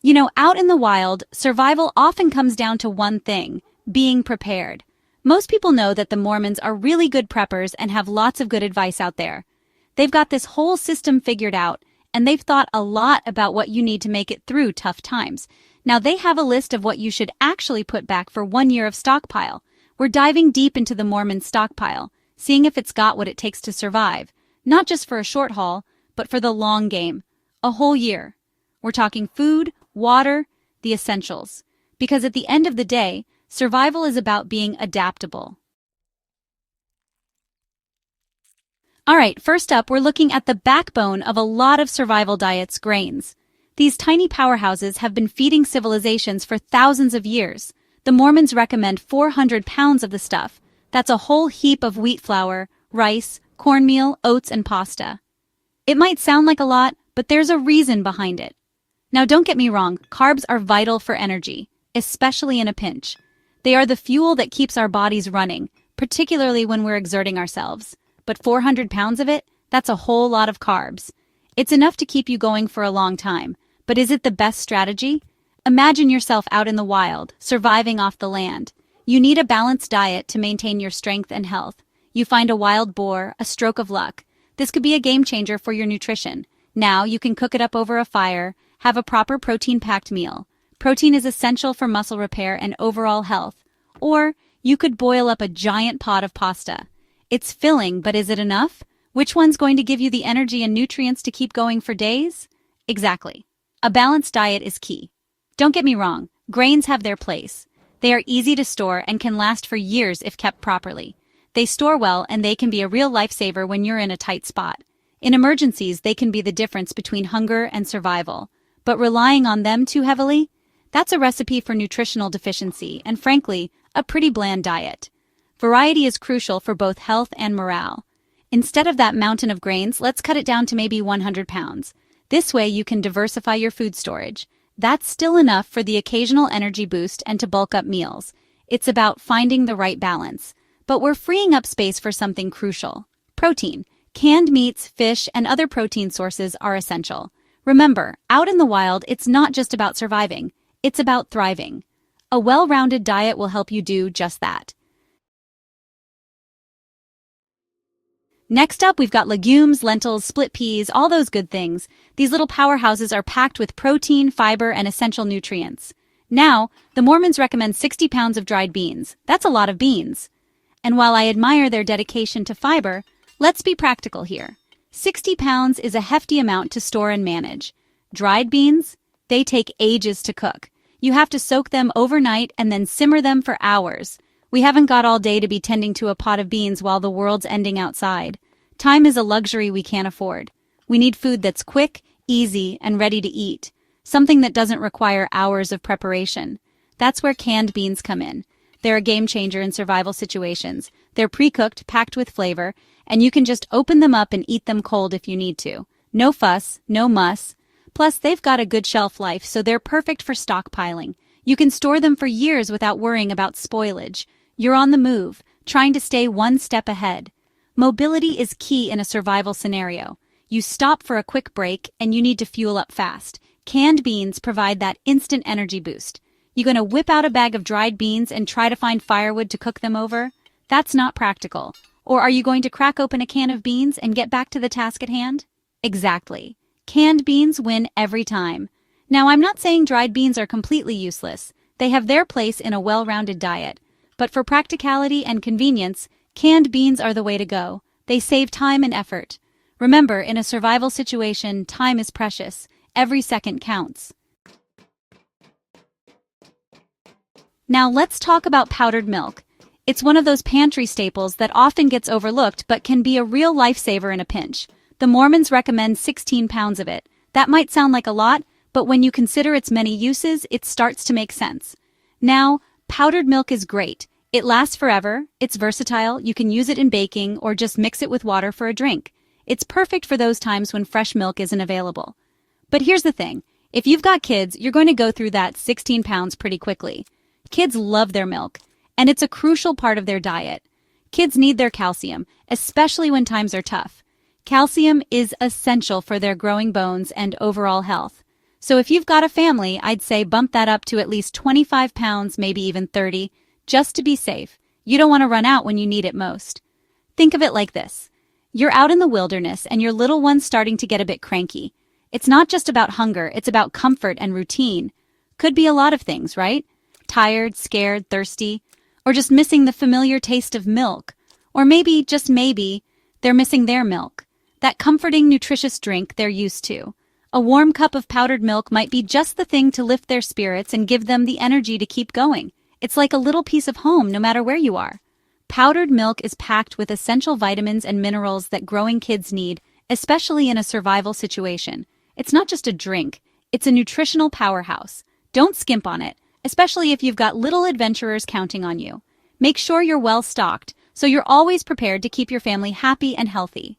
You know, out in the wild, survival often comes down to one thing: being prepared. Most people know that the Mormons are really good preppers and have lots of good advice out there. They've got this whole system figured out, and they've thought a lot about what you need to make it through tough times. Now they have a list of what you should actually put back for 1 year of stockpile. We're diving deep into the Mormon stockpile, seeing if it's got what it takes to survive, not just for a short haul, but for the long game, a whole year. We're talking food, water, the essentials. Because at the end of the day, survival is about being adaptable. Alright, first up, we're looking at the backbone of a lot of survival diets: grains. These tiny powerhouses have been feeding civilizations for thousands of years. The Mormons recommend 400 pounds of the stuff. That's a whole heap of wheat flour, rice, cornmeal, oats, and pasta. It might sound like a lot, but there's a reason behind it. Now don't get me wrong, carbs are vital for energy, especially in a pinch. They are the fuel that keeps our bodies running, particularly when we're exerting ourselves. But 400 pounds of it? That's a whole lot of carbs. It's enough to keep you going for a long time. But is it the best strategy? Imagine yourself out in the wild, surviving off the land. You need a balanced diet to maintain your strength and health. You find a wild boar, a stroke of luck. This could be a game changer for your nutrition. Now you can cook it up over a fire, have a proper protein-packed meal. Protein is essential for muscle repair and overall health. Or you could boil up a giant pot of pasta. It's filling, but is it enough? Which one's going to give you the energy and nutrients to keep going for days? Exactly. A balanced diet is key. Don't get me wrong, grains have their place. They are easy to store and can last for years if kept properly. They store well, and they can be a real lifesaver when you're in a tight spot. In emergencies, they can be the difference between hunger and survival. But relying on them too heavily? That's a recipe for nutritional deficiency and, frankly, a pretty bland diet. Variety is crucial for both health and morale. Instead of that mountain of grains, let's cut it down to maybe 100 pounds. This way you can diversify your food storage. That's still enough for the occasional energy boost and to bulk up meals. It's about finding the right balance. But we're freeing up space for something crucial: protein. Canned meats, fish, and other protein sources are essential. Remember, out in the wild, it's not just about surviving. It's about thriving. A well-rounded diet will help you do just that. Next up, we've got legumes, lentils, split peas, all those good things. These little powerhouses are packed with protein, fiber, and essential nutrients. Now, the Mormons recommend 60 pounds of dried beans. That's a lot of beans. And while I admire their dedication to fiber, let's be practical here. 60 pounds is a hefty amount to store and manage. Dried beans? They take ages to cook. You have to soak them overnight and then simmer them for hours. We haven't got all day to be tending to a pot of beans while the world's ending outside. Time is a luxury we can't afford. We need food that's quick, easy, and ready to eat. Something that doesn't require hours of preparation. That's where canned beans come in. They're a game changer in survival situations. They're pre-cooked, packed with flavor, and you can just open them up and eat them cold if you need to. No fuss, no muss. Plus, they've got a good shelf life, so they're perfect for stockpiling. You can store them for years without worrying about spoilage. You're on the move, trying to stay one step ahead. Mobility is key in a survival scenario. You stop for a quick break, and you need to fuel up fast. Canned beans provide that instant energy boost. You gonna whip out a bag of dried beans and try to find firewood to cook them over? That's not practical. Or are you going to crack open a can of beans and get back to the task at hand? Exactly. Canned beans win every time. Now, I'm not saying dried beans are completely useless. They have their place in a well-rounded diet. But for practicality and convenience, canned beans are the way to go. They save time and effort. Remember, in a survival situation, time is precious. Every second counts. Now let's talk about powdered milk. It's one of those pantry staples that often gets overlooked but can be a real lifesaver in a pinch. The Mormons recommend 16 pounds of it. That might sound like a lot, but when you consider its many uses, it starts to make sense. Now, powdered milk is great. It lasts forever, it's versatile, you can use it in baking or just mix it with water for a drink. It's perfect for those times when fresh milk isn't available. But here's the thing, if you've got kids, you're going to go through that 16 pounds pretty quickly. Kids love their milk, and it's a crucial part of their diet. Kids need their calcium, especially when times are tough. Calcium is essential for their growing bones and overall health. So if you've got a family, I'd say bump that up to at least 25 pounds, maybe even 30, just to be safe. You don't want to run out when you need it most. Think of it like this. You're out in the wilderness and your little one's starting to get a bit cranky. It's not just about hunger, it's about comfort and routine. Could be a lot of things, right? Tired, scared, thirsty, or just missing the familiar taste of milk. Or maybe, just maybe, they're missing their milk. That comforting, nutritious drink they're used to. A warm cup of powdered milk might be just the thing to lift their spirits and give them the energy to keep going. It's like a little piece of home no matter where you are. Powdered milk is packed with essential vitamins and minerals that growing kids need, especially in a survival situation. It's not just a drink, it's a nutritional powerhouse. Don't skimp on it, especially if you've got little adventurers counting on you. Make sure you're well stocked, so you're always prepared to keep your family happy and healthy.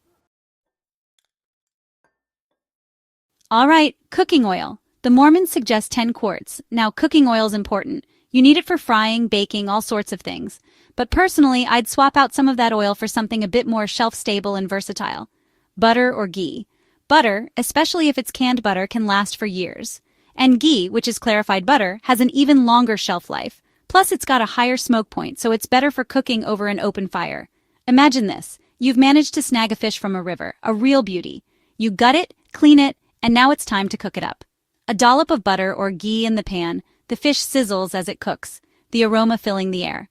All right, cooking oil. The Mormons suggest 10 quarts. Now, cooking oil is important. You need it for frying, baking, all sorts of things. But personally, I'd swap out some of that oil for something a bit more shelf-stable and versatile. Butter or ghee. Butter, especially if it's canned butter, can last for years. And ghee, which is clarified butter, has an even longer shelf life. Plus, it's got a higher smoke point, so it's better for cooking over an open fire. Imagine this. You've managed to snag a fish from a river, a real beauty. You gut it, clean it, and now it's time to cook it up. A dollop of butter or ghee in the pan, the fish sizzles as it cooks, the aroma filling the air.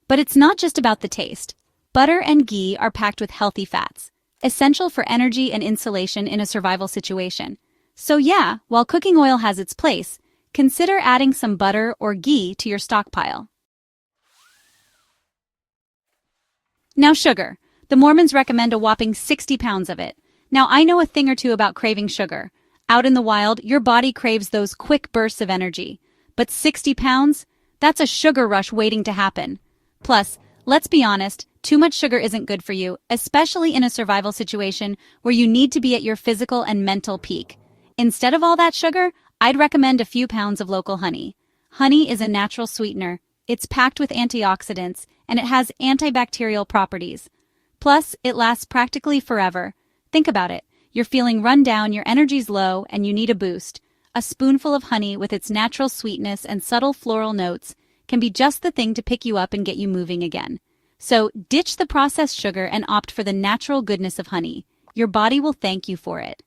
But it's not just about the taste. Butter and ghee are packed with healthy fats, essential for energy and insulation in a survival situation. So yeah, while cooking oil has its place, consider adding some butter or ghee to your stockpile. Now sugar. The Mormons recommend a whopping 60 pounds of it. Now I know a thing or two about craving sugar. Out in the wild, your body craves those quick bursts of energy. But 60 pounds? That's a sugar rush waiting to happen. Plus, let's be honest, too much sugar isn't good for you, especially in a survival situation where you need to be at your physical and mental peak. Instead of all that sugar, I'd recommend a few pounds of local honey. Honey is a natural sweetener. It's packed with antioxidants, and it has antibacterial properties. Plus, it lasts practically forever. Think about it. You're feeling run down, your energy's low, and you need a boost. A spoonful of honey with its natural sweetness and subtle floral notes can be just the thing to pick you up and get you moving again. So ditch the processed sugar and opt for the natural goodness of honey. Your body will thank you for it.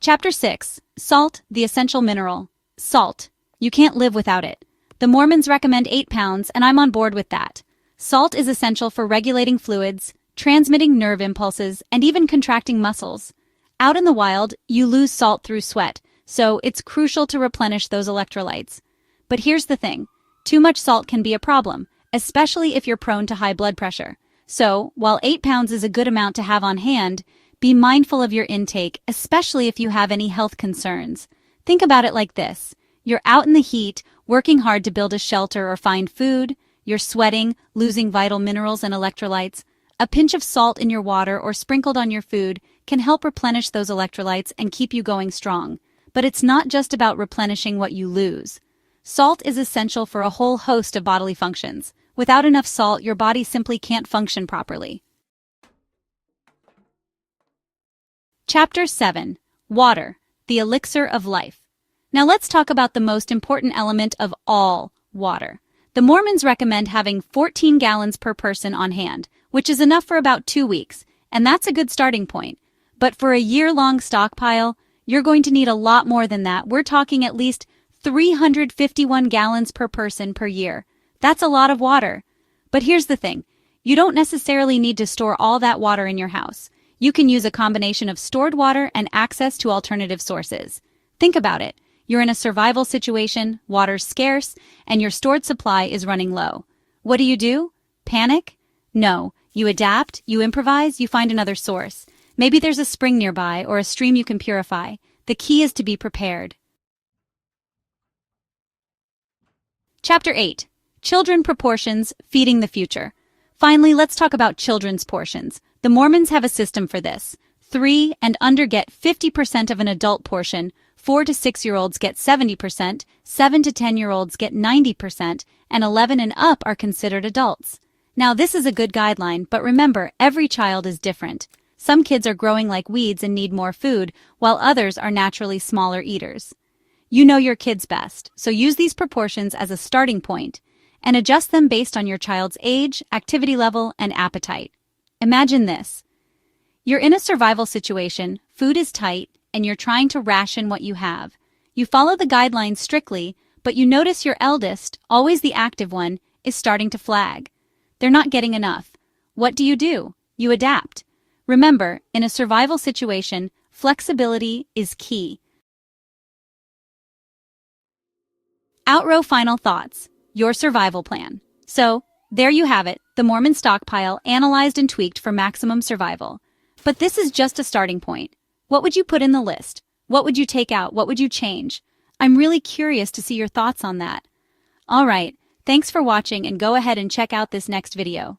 Chapter 6. Salt, the essential mineral. Salt. You can't live without it. The Mormons recommend 8 pounds, and I'm on board with that. Salt is essential for regulating fluids, transmitting nerve impulses, and even contracting muscles. Out in the wild, you lose salt through sweat, so it's crucial to replenish those electrolytes. But here's the thing. Too much salt can be a problem, especially if you're prone to high blood pressure. So, while 8 pounds is a good amount to have on hand, be mindful of your intake, especially if you have any health concerns. Think about it like this. You're out in the heat, working hard to build a shelter or find food. You're sweating, losing vital minerals and electrolytes. A pinch of salt in your water or sprinkled on your food can help replenish those electrolytes and keep you going strong. But it's not just about replenishing what you lose. Salt is essential for a whole host of bodily functions. Without enough salt, your body simply can't function properly. Chapter 7. Water, the elixir of life. Now let's talk about the most important element of all, water. The Mormons recommend having 14 gallons per person on hand, which is enough for about 2 weeks, and that's a good starting point. But for a year-long stockpile, you're going to need a lot more than that. We're talking at least 351 gallons per person per year. That's a lot of water. But here's the thing. You don't necessarily need to store all that water in your house. You can use a combination of stored water and access to alternative sources. Think about it. You're in a survival situation, water's scarce, and your stored supply is running low. What do? Panic? No. You adapt, you improvise, you find another source. Maybe there's a spring nearby or a stream you can purify. The key is to be prepared. Chapter 8. Children proportions, feeding the future. Finally, let's talk about children's portions. The Mormons have a system for this. 3 and under get 50% of an adult portion, 4 to 6-year-olds get 70%, 7 to 10-year-olds get 90%, and 11 and up are considered adults. Now, this is a good guideline, but remember, every child is different. Some kids are growing like weeds and need more food, while others are naturally smaller eaters. You know your kids best, so use these proportions as a starting point and adjust them based on your child's age, activity level, and appetite. Imagine this. You're in a survival situation, food is tight, and you're trying to ration what you have. You follow the guidelines strictly, but you notice your eldest, always the active one, is starting to flag. They're not getting enough. What do? You adapt. Remember, in a survival situation, flexibility is key. Outrow final thoughts. Your survival plan. So, there you have it, the Mormon stockpile analyzed and tweaked for maximum survival. But this is just a starting point. What would you put in the list? What would you take out? What would you change? I'm really curious to see your thoughts on that. Alright, thanks for watching and go ahead and check out this next video.